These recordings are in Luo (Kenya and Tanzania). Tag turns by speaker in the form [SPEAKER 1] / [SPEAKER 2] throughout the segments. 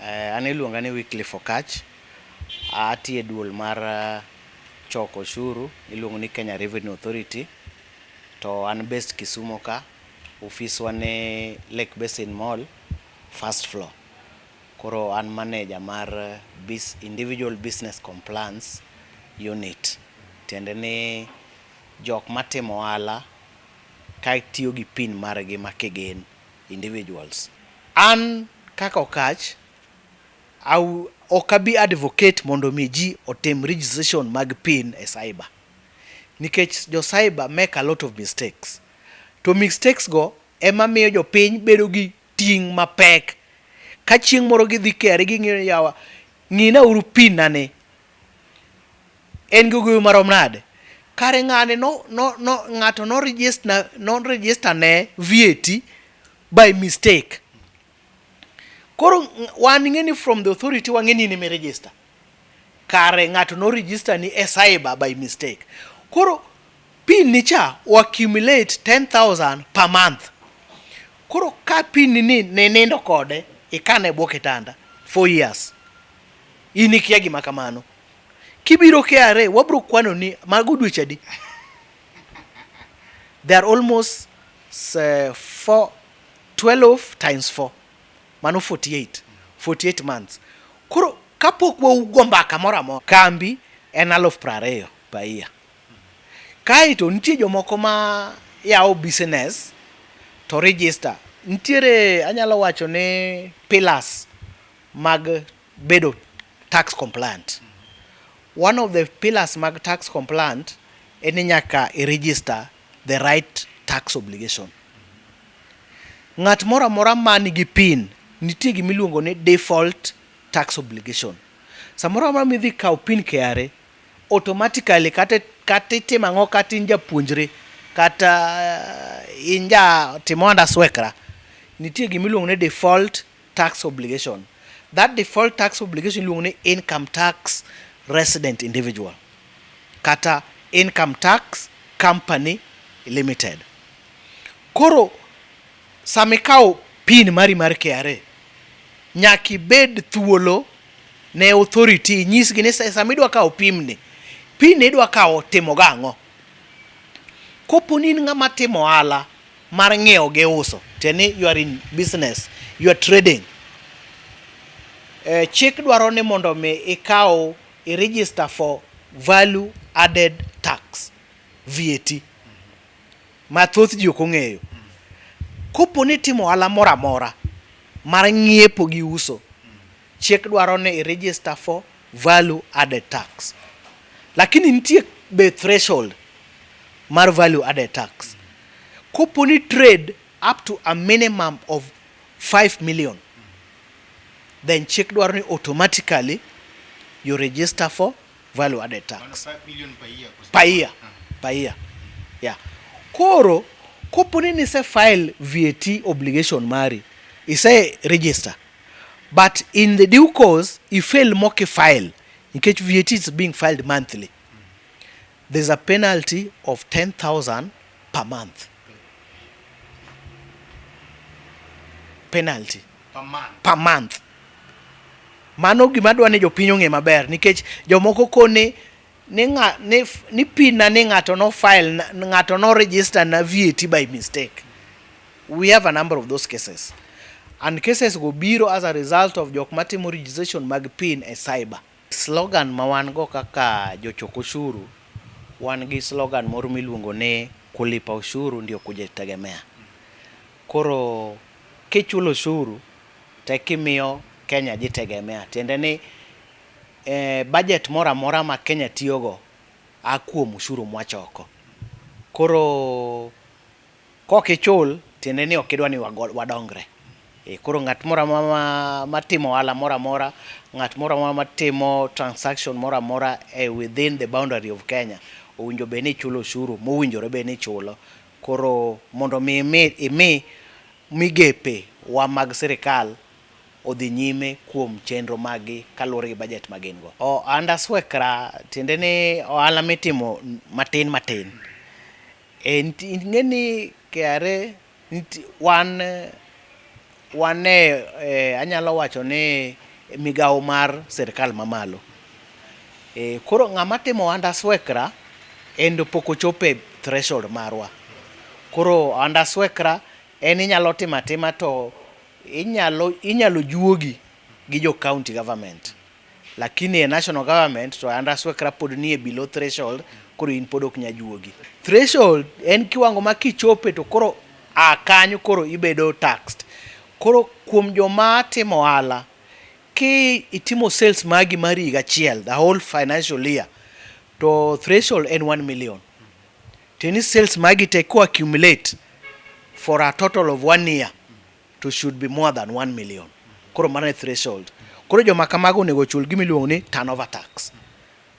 [SPEAKER 1] An iluonga ni Weekly Focach. Atiye duol mar choko ushuru iluongo ni Kenya Revenue Authority. To an based Kisumu ka. Office wane Lake Basin Mall, first floor. Koro an manager mar individual business compliance unit. Tiende ni jok matimo ohala ka tiyo gi pin margi makigin individuals. An kaka okach ok abi advocate mondo mi ji otem registration mag pin e cyber. Nikech jo cyber make a lot of mistakes. To mistakes go ema miyo jopiny bedo gi ting' mapek. Ka chieng' moro gidhi kere ging'iyo yawa ng'ina uru pin nane. En gogoyo marom nade. Kare ng'ane ng'ato no register ne VAT by mistake. Koro wan ng'eni from the authority wang'eni ni me register. Kare ng'ato no register ni e cyber by mistake. Koro pin ni cha accumulate 10,000 per month. Koro ka pin ni ne nindo kode ikane bwo kitanda 4 years. In ikia gima kamano. Kibiro KRA wabro kwano ni mago dweche adi. They are almost 12 times 4. Mano 48 months. Koro kapok waugo mbaka moro amora kambi en 20,000 per year. Kaito nitie jomoko ma yawo business to register. Nitiere anyalo wacho ne pillars mag bedo tax compliant. One of the pillars mag tax compliant en nyaka register the right tax obligation. Ng'at moro amora man gi pin nitie gimiluongo ni default tax obligation. Samoro amora midhi kawo pin KRA automatically kata itimo ang'o kata in japuonjre kata in timo swekra nitie gimiluongo ni default tax obligation. That default tax obligation iluongo ni income tax resident individual kata income tax company limited. Koro samikawo pin mari mar KRA nyaki bed thuolo ne authority nyisgi ni sami dwa kawo pin ni idwa kawo timo gang'o. Kopo ni ng'ama timo ohala mar ng'iewo gi uso teni you are in business, you are trading. Chik dwaro ni mondo me ikawo register for value added tax VAT mathoth ji ok ong'eyo. Kopo ni timo ohala moro amora mar ng'iepo gi uso chik dwaro ni register for value added tax. Lakini nitie be threshold mar value added tax. Kopo ni trade up to a minimum of 5 million then chik dwaro ni automatically you register for value added tax.
[SPEAKER 2] 5 million
[SPEAKER 1] Per year. Yeah. Koro kopo ni se file VAT obligation mari ise register but in the due course you fail mock file in case VAT is being filed monthly. There's a penalty of 10,000 per month. Penalty per month. Mano gima dwa ni jopiny ong'e maber nikech jomoko kone ni pin na ni ng'ato no file ng'ato no register na VAT by mistake. We have a number of those cases. And cases go biro as a result of jok matimo registration mag pin e cyber. Slogan ma wan go kaka jochoko ushuru wan gi slogan moro miluongo ni kulipa ushuru ndio kujitegemea. Koro kichulo ushuru tekimiyo Kenya jitegemea. Tiende ni budget mora mora ma Kenya tiyogo akuom ushuru mwachoko. Koro kokichul tiende ni okidwa ni wadongre. Koro ng'at mora matimo ohala mora mora, ng'at mora matimo transaction mora mora within the boundary of Kenya owinjo be ni chulo ushuru mowinjore be ni chulo. Koro mondo imi migepe wa mag sirikal odhi nyime kuom chenro magi kaluwore gi budget magin go. Anda swekra tiende ni ohala mitimo matin. Ing'eni KRA wane anyalo wacho ni migao mar serikal mamalo. Koro ng'ama timo ohand aswekra en pok ochope threshold marwa. Koro ohand aswekra en inyalo timo atima to inyalo juogi gi jo county government, lakini e national government to ohand aswekra pod nie below threshold, koro in pod ok nya juogi. Threshold en kiwango ma kichope to koro kanyo koro ibedo taxed. Koro kuom joma timo ohala, ki itimo sales magi mar higa achiel, the whole financial year, to threshold en 1 million. Teni sales magi te ko accumulate for a total of 1 year to should be more than 1 million. Koro mano e threshold. Koro joma kamago onego chul gima iluongo ni turnover tax.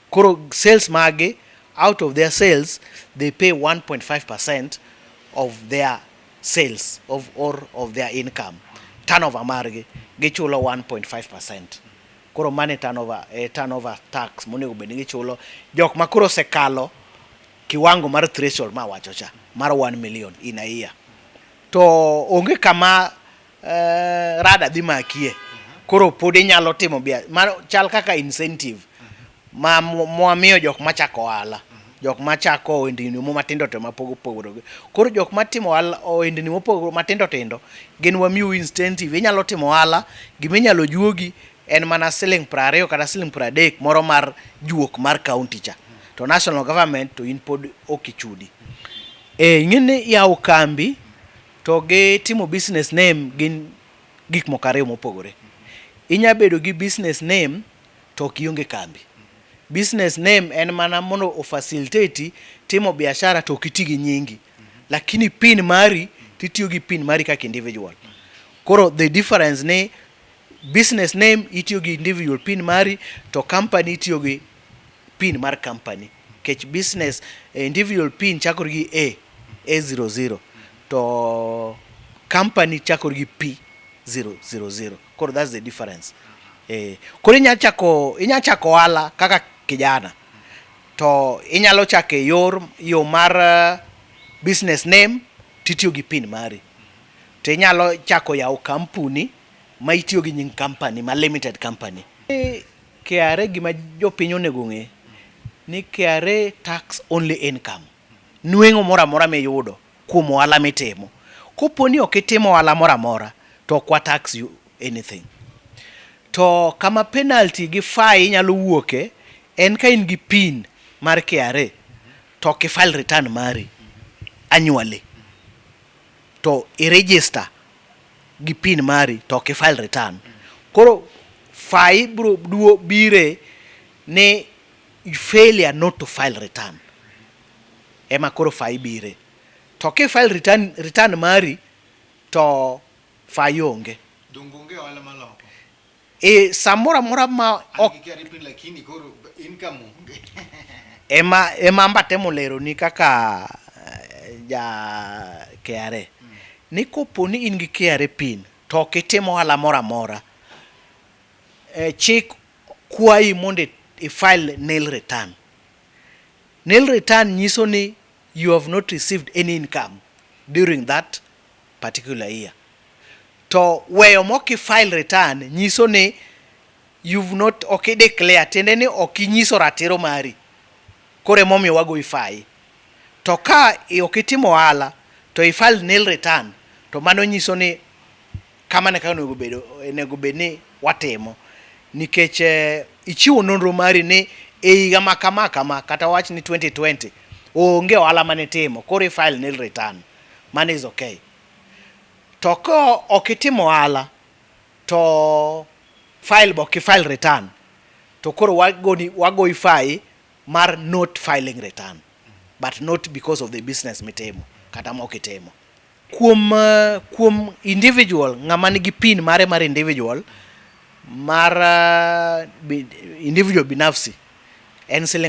[SPEAKER 1] Koro sales magi, out of their sales, they pay 1.5% of their sales of their income. Turnover margi gichulo 1.5%. Koro mane turnover tax monego bed ni gichulo jok ma koro sekalo kiwango mar threshold ma wacho cha mar 1 million in a year. To onge kama rada dhi makie. Koro pod inyalo timo bia mano chal kaka incentive ma miyo jok machako ohala, jok machako ohendni matindo to mapogore. Koro jok matimo ohendni mopogore matindo tindo gin wamiyo incentive. Inyalo timo ohala, gima inyalo juogi en mana siling 20 kata siling 30 moro mar juok mar county cha. To national government to in pod okichudi. Ing'eni yawo kambi to gi timo business name gin gik moko ariyo mopogore. Inya bedo gi business name to kionge kambi. Business name en mana mono o facilitate timo biashara to kiti gi nyingi. Lakini pin mari titiyo gi pin mari kaka individual. Koro the difference ne business name itiyo gi individual pin mari, to company itiyo gi pin mar company. Kech business individual pin chakore gi A00 to company chakore gi P000. Koro that's the difference. Koro inya chako ohala kaka kijana, to inyalo chako yo mar business name titiyo gi pin mari. To inyalo chako yawo kampuni ma itiyo gi nying company ma limited company. KRA gima jopiny onego ng'e ni KRA tax only income. Nweng'o mora mora miyudo kuom ohala mitimo. Koponi ok itimo ohala mora mora to ok wa tax you anything. To kama penalty gi fine inyalo wuoke en ka in gi pin mar KRA to ok file return mari annually, to i-register gi pin mari to ok file return. Koro fine biro bire ni failure not to file return. Ema koro fine bire. To ki file return mari to fine onge.
[SPEAKER 2] Dongonge wala maloko.
[SPEAKER 1] Samora mora ma
[SPEAKER 2] lakini koro income onge.
[SPEAKER 1] ema mbatemo lero ni kaka ja KRA. Ni koponi in gi KRA pin to kitimo ohala mora mora, chik kwayi mondo file nil return. Nil return nyiso ni you have not received any income during that particular year. To weyo moki file return nyiso ni you've not declare, tende ni okinyiso ratiro mari. Kore momiyo wago ifai. To ka okitimo ohala to ifile nil return, to mano nyiso ni kama ne ka onego bed ni watimo, nikech ichiwo nonro mari ni e higa ma kama kata wach ni 2020 onge ohala mane timo, koro ifile nil return. Mano is okay. To ko okitimo ohala to file return, to koro wago ifai mar not filing return, but not because of the business mitimo kata ma okitimo. Kuom individual, ng'ama nigi pin mare mar individual binafsi en siling